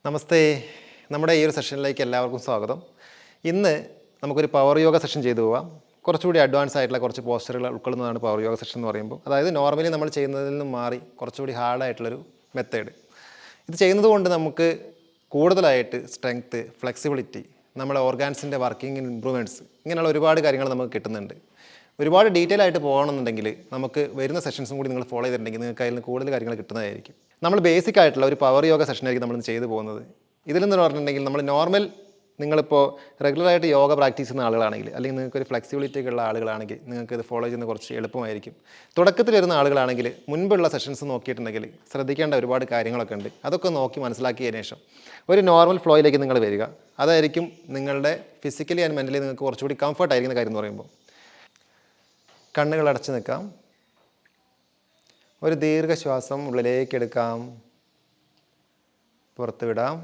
നമസ്തേ. നമ്മുടെ ഈ ഒരു സെഷനിലേക്ക് എല്ലാവർക്കും സ്വാഗതം. ഇന്ന് നമുക്കൊരു പവർ യോഗ സെഷൻ ചെയ്തു പോവാം. കുറച്ചുകൂടി അഡ്വാൻസ് ആയിട്ടുള്ള കുറച്ച് പോസ്റ്ററുകൾ ഉൾക്കൊള്ളുന്നതാണ് പവർ യോഗ സെഷൻ എന്ന് പറയുമ്പോൾ. അതായത് നോർമലി നമ്മൾ ചെയ്യുന്നതിൽ നിന്നും മാറി കുറച്ചുകൂടി ഹാർഡായിട്ടുള്ളൊരു മെത്തേഡ്. ഇത് ചെയ്യുന്നത് കൊണ്ട് നമുക്ക് കൂടുതലായിട്ട് സ്ട്രെങ്ത്ത്, ഫ്ലെക്സിബിലിറ്റി, നമ്മുടെ ഓർഗാൻസിൻ്റെ വർക്കിംഗ് ഇമ്പ്രൂവ്മെൻറ്റ്സ്, ഇങ്ങനെയുള്ള ഒരുപാട് കാര്യങ്ങൾ നമുക്ക് കിട്ടുന്നുണ്ട്. ഒരുപാട് ഡീറ്റെയിൽ ആയിട്ട് പോകണമെന്നുണ്ടെങ്കിൽ നമുക്ക് വരുന്ന സെഷൻസും കൂടി നിങ്ങൾ ഫോളോ ചെയ്തിട്ടുണ്ടെങ്കിൽ നിങ്ങൾക്ക് അതിൽ നിന്ന് കൂടുതൽ കാര്യങ്ങൾ കിട്ടുന്നതായിരിക്കും. നമ്മൾ ബേസിക് ആയിട്ടുള്ള ഒരു പവർ യോഗ സെഷനായിരിക്കും നമ്മൾ ചെയ്തു പോകുന്നത്. ഇതിലെന്ന് പറഞ്ഞിട്ടുണ്ടെങ്കിൽ നമ്മൾ നോർമൽ നിങ്ങളിപ്പോൾ റെഗുലറായിട്ട് യോഗ പ്രാക്ടീസ് ചെയ്യുന്ന ആളുകളാണെങ്കിൽ, അല്ലെങ്കിൽ നിങ്ങൾക്ക് ഒരു ഫ്ലെക്സിബിലിറ്റി ഒക്കെ ഉള്ള ആളുകളാണെങ്കിൽ നിങ്ങൾക്ക് ഇത് ഫോളോ ചെയ്യുന്നത് കുറച്ച് എളുപ്പമായിരിക്കും. തുടക്കത്തിൽ വരുന്ന ആളുകളാണെങ്കിൽ മുൻപുള്ള സെഷൻസ് നോക്കിയിട്ടുണ്ടെങ്കിൽ ശ്രദ്ധിക്കേണ്ട ഒരുപാട് കാര്യങ്ങളൊക്കെ ഉണ്ട്. അതൊക്കെ നോക്കി മനസ്സിലാക്കിയതിന് ശേഷം ഒരു നോർമൽ ഫ്ലോയിലേക്ക് നിങ്ങൾ വരിക. അതായിരിക്കും നിങ്ങളുടെ ഫിസിക്കലി ആൻഡ് മെൻ്റലി നിങ്ങൾക്ക് കുറച്ചുകൂടി കംഫർട്ട് ആയിരിക്കുന്ന കാര്യം എന്ന് പറയുമ്പോൾ. കണ്ണുകൾ അടച്ചു നിൽക്കാം. ഒരു ദീർഘശ്വാസം ഉള്ളിലേക്ക് എടുക്കാം, പുറത്ത് വിടാം.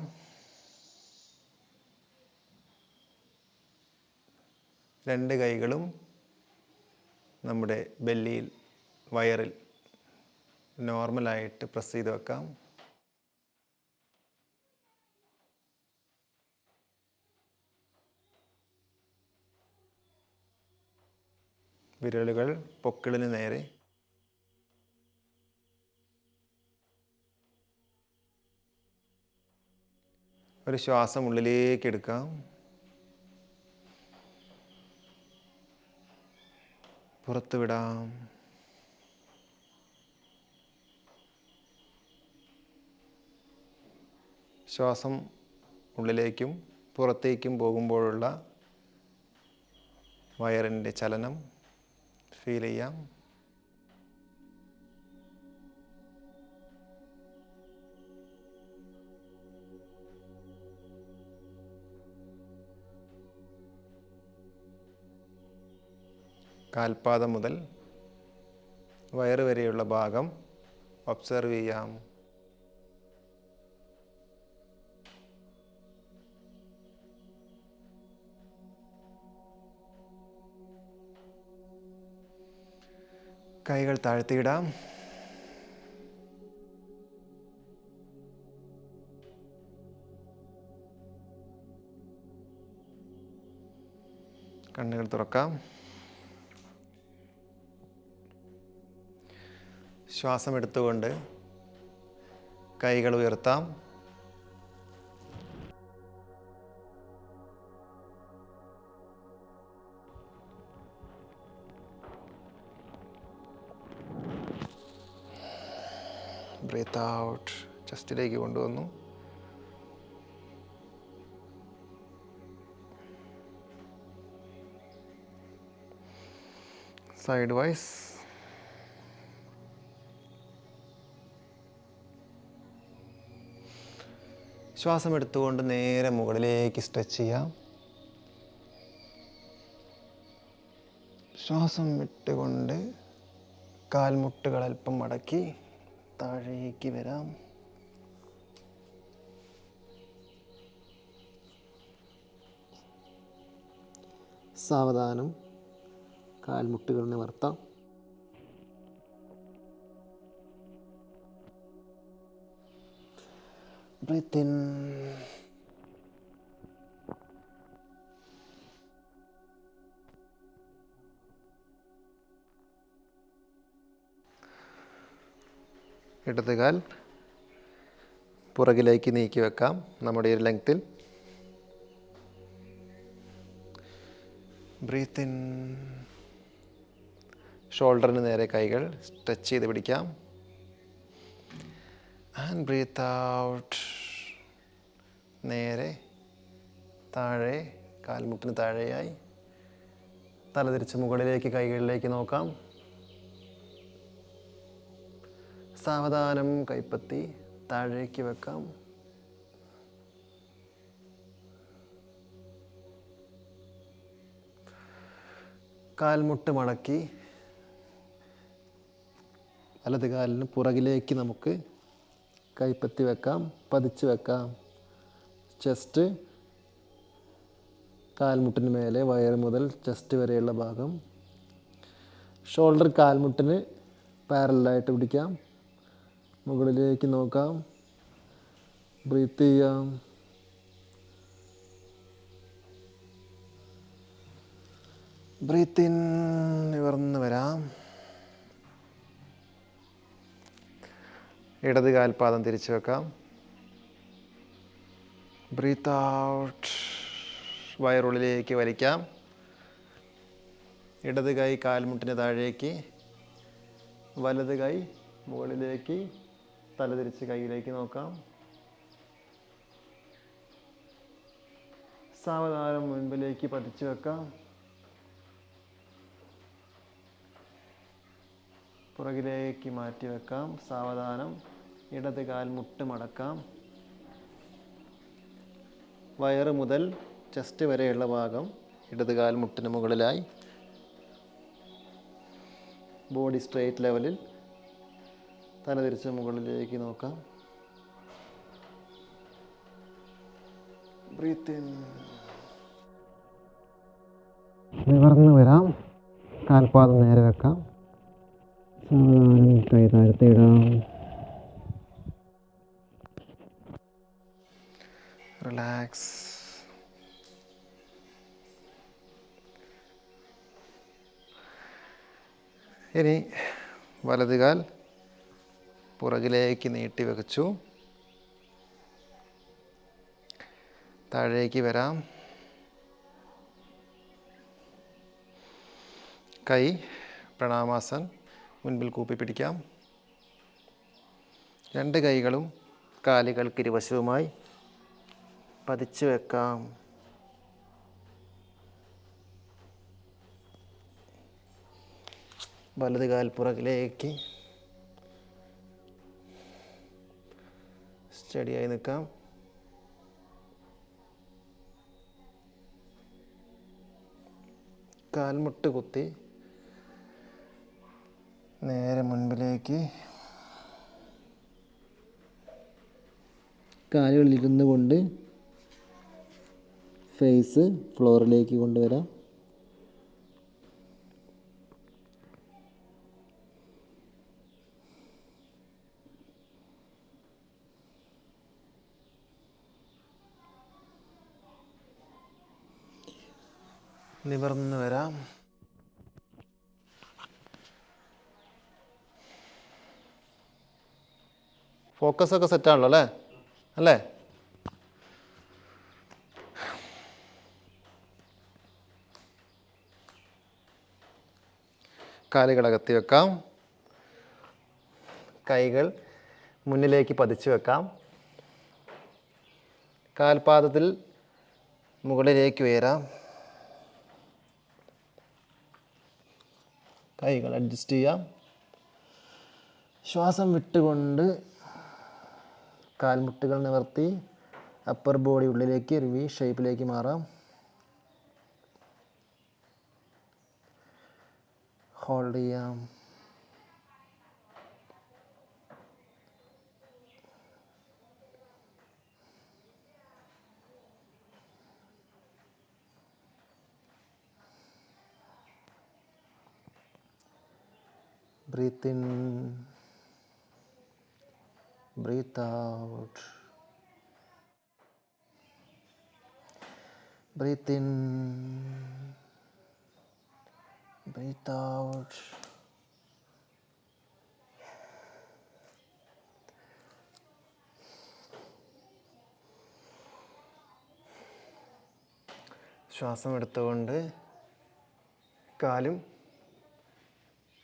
രണ്ട് കൈകളും നമ്മുടെ ബെല്ലിയിൽ, വയറിൽ നോർമലായിട്ട് പ്രസ് ചെയ്ത് വെക്കാം. വിരലുകൾ പൊക്കിളിന് നേരെ. ഒരു ശ്വാസം ഉള്ളിലേക്ക് എടുക്കാം, പുറത്ത് വിടാം. ശ്വാസം ഉള്ളിലേക്കും പുറത്തേക്കും പോകുമ്പോഴുള്ള വയറിൻ്റെ ചലനം ഫീൽ ചെയ്യാം. കാൽപാദം മുതൽ വയറ് വരെയുള്ള ഭാഗം ഒബ്സർവ് ചെയ്യാം. കൈകൾ താഴ്ത്തിയിടാം. കണ്ണുകൾ തുറക്കാം. ശ്വാസം എടുത്തുകൊണ്ട് കൈകൾ ഉയർത്താം. Breath out. ചെസ്റ്റിലേക്ക് കൊണ്ടുവന്നു. Sidewise. ശ്വാസം എടുത്തുകൊണ്ട് നേരെ മുകളിലേക്ക് സ്ട്രെച്ച് ചെയ്യാം. ശ്വാസം വിട്ടുകൊണ്ട് കാൽമുട്ടുകൾ അല്പം മടക്കി താഴേക്ക് വരാം. സാവധാനം കാൽമുട്ടുകൾ നിവർത്താം. Breathe in. ഇടതുകാൽ പുറകിലേക്ക് നീക്കി വെക്കാം നമ്മുടെ ഒരു ലെങ്ത്തിൽ. Breath in. ഷോൾഡറിന് നേരെ കൈകൾ സ്ട്രെച്ച് ചെയ്ത് പിടിക്കാം. And breath out. നേരെ താഴെ, കാൽമുട്ടിന് താഴെയായി തലതിരിച്ച് മുകളിലേക്ക് കൈകളിലേക്ക് നോക്കാം. സാവധാനം കൈപ്പത്തി താഴേക്ക് വെക്കാം. കാൽമുട്ട് മടക്കി വലത് കാലിന് പുറകിലേക്ക് നമുക്ക് കൈപ്പത്തി വെക്കാം, പതിച്ച് വെക്കാം. ചെസ്റ്റ് കാൽമുട്ടിന് മേലെ, വയറ് മുതൽ ചെസ്റ്റ് വരെയുള്ള ഭാഗം. ഷോൾഡർ കാൽമുട്ടിന് പാരലായിട്ട് പിടിക്കാം. മുകളിലേക്ക് നോക്കാം. ബ്രീത്ത് ചെയ്യാം. ബ്രീത്ത് ഇൻ, നിവർന്ന് വരാം. ഇടത് കാൽപാദം തിരിച്ചു വെക്കാം. ബ്രീത്ത് ഔട്ട്, വയറുള്ളിലേക്ക് വലിക്കാം. ഇടത് കൈ കാൽമുട്ടിന് താഴേക്ക്, വലത് കൈ മുകളിലേക്ക്, തലതിരിച്ച് കൈയിലേക്ക് നോക്കാം. സാവധാനം മുൻപിലേക്ക് പതിച്ചു വെക്കാം. പുറകിലേക്ക് മാറ്റി വെക്കാം. സാവധാനം ഇടത് കാൽ മുട്ട് മടക്കാം. വയറ് മുതൽ ചെസ്റ്റ് വരെയുള്ള ഭാഗം ഇടത് കാൽ മുട്ടിന് മുകളിലായി. ബോഡി സ്ട്രെയിറ്റ് ലെവലിൽ. തല തിരിച്ച് മുകളിലേക്ക് നോക്കാം. ബ്രീത്ത് ഇൻ, നിവർന്ന് വരാം. കാൽപാദം നേരെ വെക്കാം. സാവധാനം കൈ താഴ്ത്തിയിടാം. റിലാക്സ്. ഇനി വലത് കാൽ പുറകിലേക്ക് നീട്ടി വെച്ചു. താഴേക്ക് വരാം. കൈ പ്രണാമാസൻ മുൻപിൽ കൂപ്പി പിടിക്കാം. രണ്ട് കൈകളും കാലുകൾക്ക് ഇരുവശവുമായി പതിച്ചു വെക്കാം. വലത് കാൽ പുറകിലേക്ക് സ്റ്റഡിയായി നിൽക്കാം. കാൽമുട്ട് കുത്തി നേരെ മുൻപിലേക്ക്. കാലുകളിലിരുന്ന് കൊണ്ട് ഫേസ് ഫ്ലോറിലേക്ക് കൊണ്ടുവരാം. നിവർന്ന് വരാം. ഫോക്കസൊക്കെ സെറ്റാണല്ലോ അല്ലേ? അല്ലേ? കാലുകൾ അകത്തി വെക്കാം. കൈകൾ മുന്നിലേക്ക് പതിച്ചു വെക്കാം. കാൽപാദത്തിൽ മുകളിലേക്ക് ഉയരാം. കൈകൾ അഡ്ജസ്റ്റ് ചെയ്യാം. ശ്വാസം വിട്ടുകൊണ്ട് കാൽമുട്ടുകൾ നിവർത്തി അപ്പർ ബോഡി ഉള്ളിലേക്ക് ഒരു വി ഷേപ്പിലേക്ക് മാറാം. ഹോൾഡ് ചെയ്യാം. Breathe in, breathe out. Breathe in, breathe out. ശ്വാസം എടുത്തുകൊണ്ട് കാലും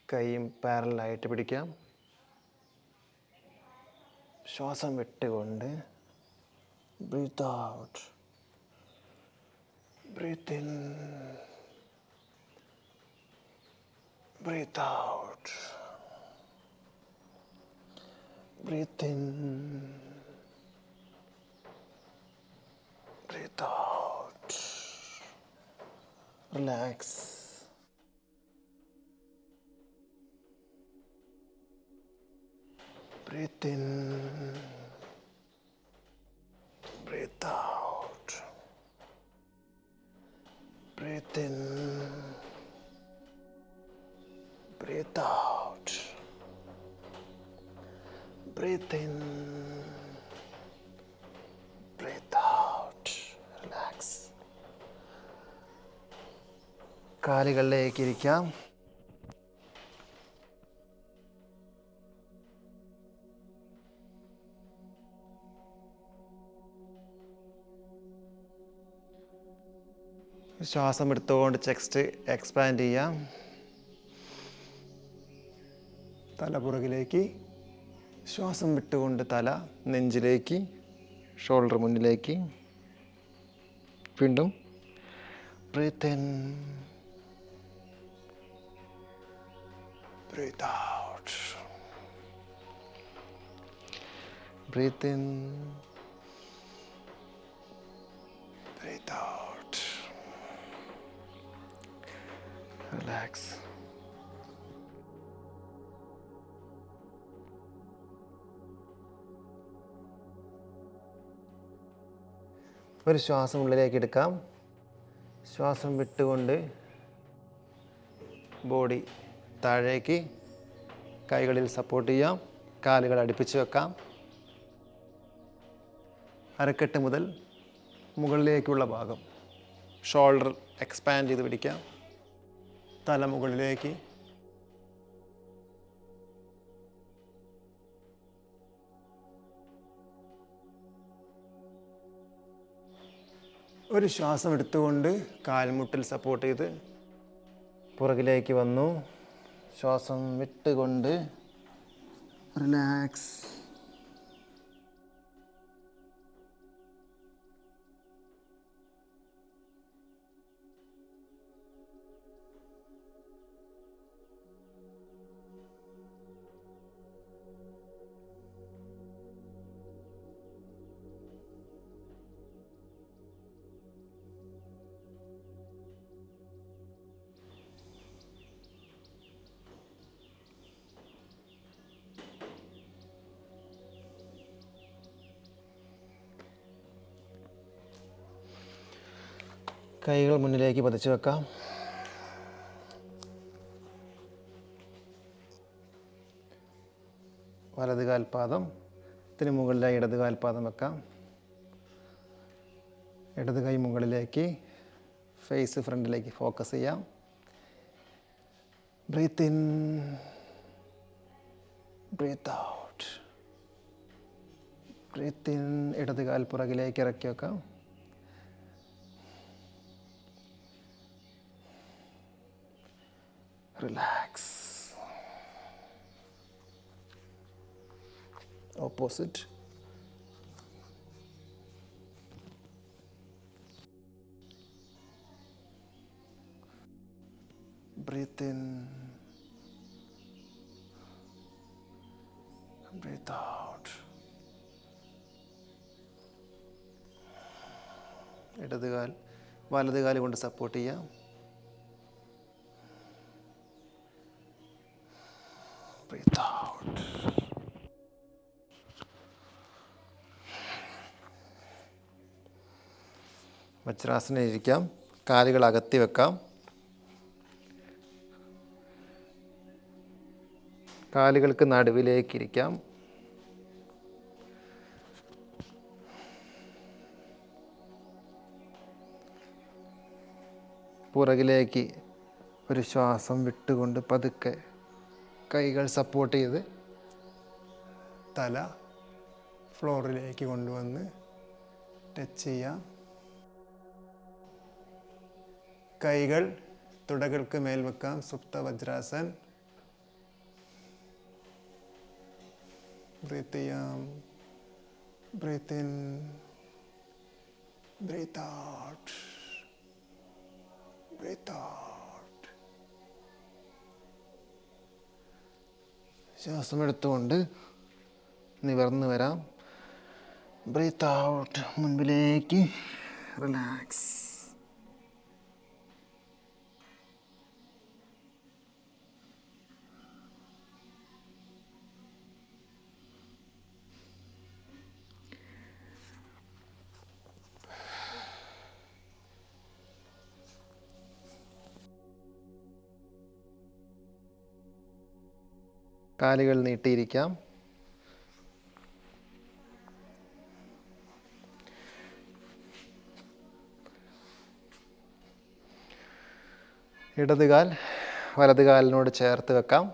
കൈയും പാരലായിട്ട് പിടിക്കാം. ശ്വാസം വിട്ടുകൊണ്ട് breathe out, breathe in, breathe out, breathe in, breathe out. Relax. Breathe in, breathe out. Breathe in, breathe out. Breathe in, കാലുകളിലേക്ക് ഇരിക്കാം. ശ്വാസം എടുത്തുകൊണ്ട് ചെസ്റ്റ് എക്സ്പാൻഡ് ചെയ്യാം. തല പുറകിലേക്ക്, ശ്വാസം വിട്ടുകൊണ്ട് തല നെഞ്ചിലേക്ക്, ഷോൾഡർ മുന്നിലേക്ക്. വീണ്ടും breathe in, breathe out, breathe in, breathe out. Relax. ഒരു ശ്വാസം ഉള്ളിലേക്ക് എടുക്കാം. ശ്വാസം വിട്ടുകൊണ്ട് ബോഡി താഴേക്ക്, കൈകളിൽ സപ്പോർട്ട് ചെയ്യാം. കാലുകൾ അടുപ്പിച്ച് വെക്കാം. അരക്കെട്ട് മുതൽ മുകളിലേക്കുള്ള ഭാഗം ഷോൾഡർ എക്സ്പാൻഡ് ചെയ്ത് പിടിക്കാം. തല മുകളിലേക്ക്, ഒരു ശ്വാസം എടുത്തുകൊണ്ട് കാൽമുട്ടിൽ സപ്പോർട്ട് ചെയ്ത് പുറകിലേക്ക് വന്നു. ശ്വാസം വിട്ടുകൊണ്ട് റിലാക്സ്. കൈകൾ മുന്നിലേക്ക് പതിച്ചു വെക്കാം. വലത് കാൽപാദത്തിന് മുകളിലായി ഇടത് കാൽപാദം വെക്കാം. ഇടത് കൈ മുകളിലേക്ക്, ഫേസ് ഫ്രണ്ടിലേക്ക് ഫോക്കസ് ചെയ്യാം. Breathe in, breathe out, breathe in. ഇടത് കാൽ പുറകിലേക്ക് ഇറക്കി വെക്കാം. Relax. Opposite. Breathe in, breathe out. ഇടത് കാൽ വലത് കാല് കൊണ്ട് സപ്പോർട്ട് ചെയ്യാം. Breathe out. വജ്രാസനം ഇരിക്കാം. കാലുകൾ അകത്തി വെക്കാം. കാലുകൾക്ക് നടുവിലേക്ക് ഇരിക്കാം. പുറകിലേക്ക് ഒരു ശ്വാസം വിട്ടുകൊണ്ട് പതുക്കെ കൈകൾ സപ്പോർട്ട് ചെയ്ത് തല ഫ്ലോറിലേക്ക് കൊണ്ടുവന്ന് ടച്ച് ചെയ്യാം. കൈകൾ തുടകൾക്ക് മേൽ വെക്കാം. സുപ്ത വജ്രാസൻ. ബ്രീത്ത് ചെയ്യാം. Breathe in, breathe out, breathe out. ശ്വാസം എടുത്തുകൊണ്ട് നിവർന്ന് വരാം. ബ്രീത്ത് ഔട്ട്, മുൻപിലേക്ക്. റിലാക്സ്. കാലുകൾ നീട്ടിയിരിക്കാം. ഇടത് കാൽ വലത് കാലിനോട് ചേർത്ത് വെക്കാം.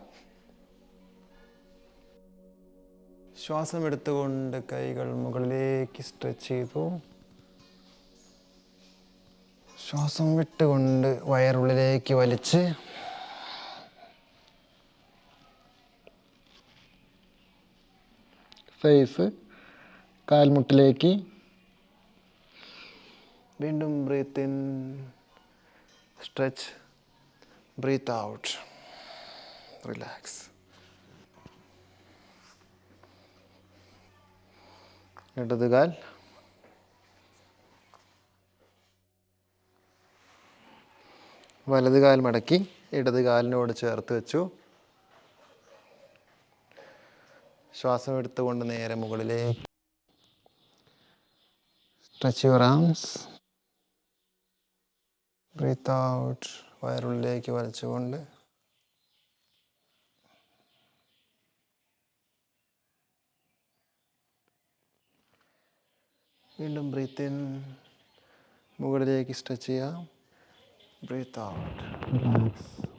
ശ്വാസം എടുത്തുകൊണ്ട് കൈകൾ മുകളിലേക്ക് സ്ട്രെച്ച് ചെയ്തു. ശ്വാസം വിട്ടുകൊണ്ട് വയറുള്ളിലേക്ക് വലിച്ച് ഫേസ് കാൽമുട്ടിലേക്ക്. വീണ്ടും breathe in, stretch, breathe out, relax. ഇടത് കാൽ വലത് കാൽ മടക്കി ഇടത് കാലിനോട് ചേർത്ത് വെച്ചു. ശ്വാസം എടുത്തുകൊണ്ട് നേരെ മുകളിലേക്ക്. Stretch your arms, breathe out, വയറുള്ളിലേക്ക് വലിച്ചുകൊണ്ട്. വീണ്ടും ബ്രീത്ത് ഇൻ, മുകളിലേക്ക് സ്ട്രെച്ച് ചെയ്യാം, ബ്രീത്ത് ഔട്ട്, റിലാക്സ്.